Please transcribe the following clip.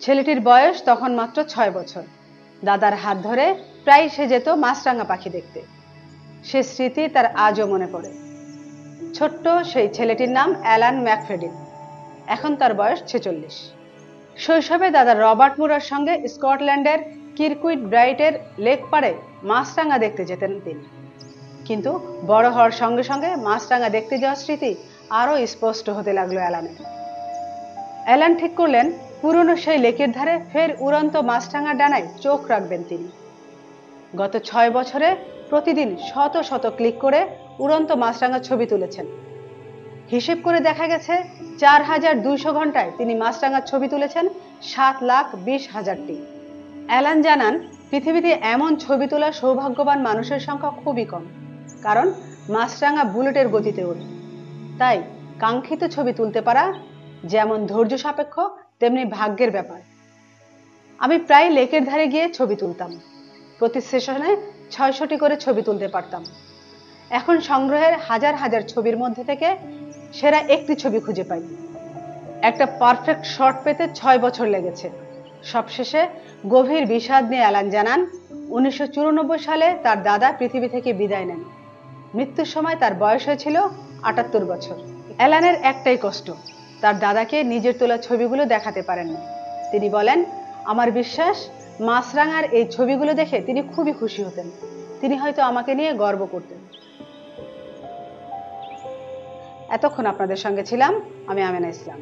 ছেলেটির বয়স তখন মাত্র 6 বছর। দাদার হাত ধরে প্রায় সে যেত মাছরাঙা পাখি দেখতে। সে স্মৃতি তার আজও মনে পড়ে। ছোট্ট সেই ছেলেটির নাম অ্যালান ম্যাকফ্রেডিন। এখন তার বয়স 46। শৈশবে দাদা রবার্ট মুরার সঙ্গে স্কটল্যান্ডের কিরকুইট ব্রাইটের লেক পাড়ে মাছরাঙা দেখতে যেতেন তিনি। কিন্তু বড় হওয়ার সঙ্গে সঙ্গে মাছরাঙা দেখতে যাওয়ার স্মৃতি আরো স্পষ্ট হতে লাগলো অ্যালানের। অ্যালান ঠিক করলেন পুরনো সেই লেকের ধারে ফের উড়ন্ত মাছরাঙার ডানায় চোখ রাখবেন তিনি। গত 6 বছরে প্রতিদিন শত শত ক্লিক করে উড়ন্ত মাছরাঙার ছবি তুলেছেন। হিসেব করে দেখা গেছে 4200 ঘন্টায় তিনি মাছরাঙার ছবি তুলেছেন 7,20,000টি। অ্যালান জানান, পৃথিবীতে এমন ছবি তোলা সৌভাগ্যবান মানুষের সংখ্যা খুবই কম, কারণ মাছরাঙা বুলেটের গতিতে ওড়ে। তাই কাঙ্ক্ষিত ছবি তুলতে পারা যেমন ধৈর্য সাপেক্ষ, তেমনি ভাগ্যের ব্যাপার। আমি প্রায় লেকের ধারে গিয়ে ছবি তুলতাম। প্রতি সেশনে 600টি করে ছবি তুলতে পারতাম। এখন সংগ্রহের হাজার হাজার ছবির মধ্যে থেকে সেরা একটি ছবি খুঁজে পাই। একটা পারফেক্ট শট পেতে 6 বছর লেগেছে। সবশেষে গভীর বিষাদ নিয়ে অ্যালান জানান, 1994 সালে তার দাদা পৃথিবী থেকে বিদায় নেন। মৃত্যুর সময় তার বয়স হয়েছিল 78 বছর। অ্যালানের একটাই কষ্ট, তার দাদাকে নিজের তোলা ছবিগুলো দেখাতে পারেন না। তিনি বলেন, আমার বিশ্বাস মাছরাঙার এই ছবিগুলো দেখে তিনি খুবই খুশি হতেন। তিনি হয়তো আমাকে নিয়ে গর্ব করতেন। এতক্ষণ আপনাদের সঙ্গে ছিলাম আমি আমেনা ইসলাম।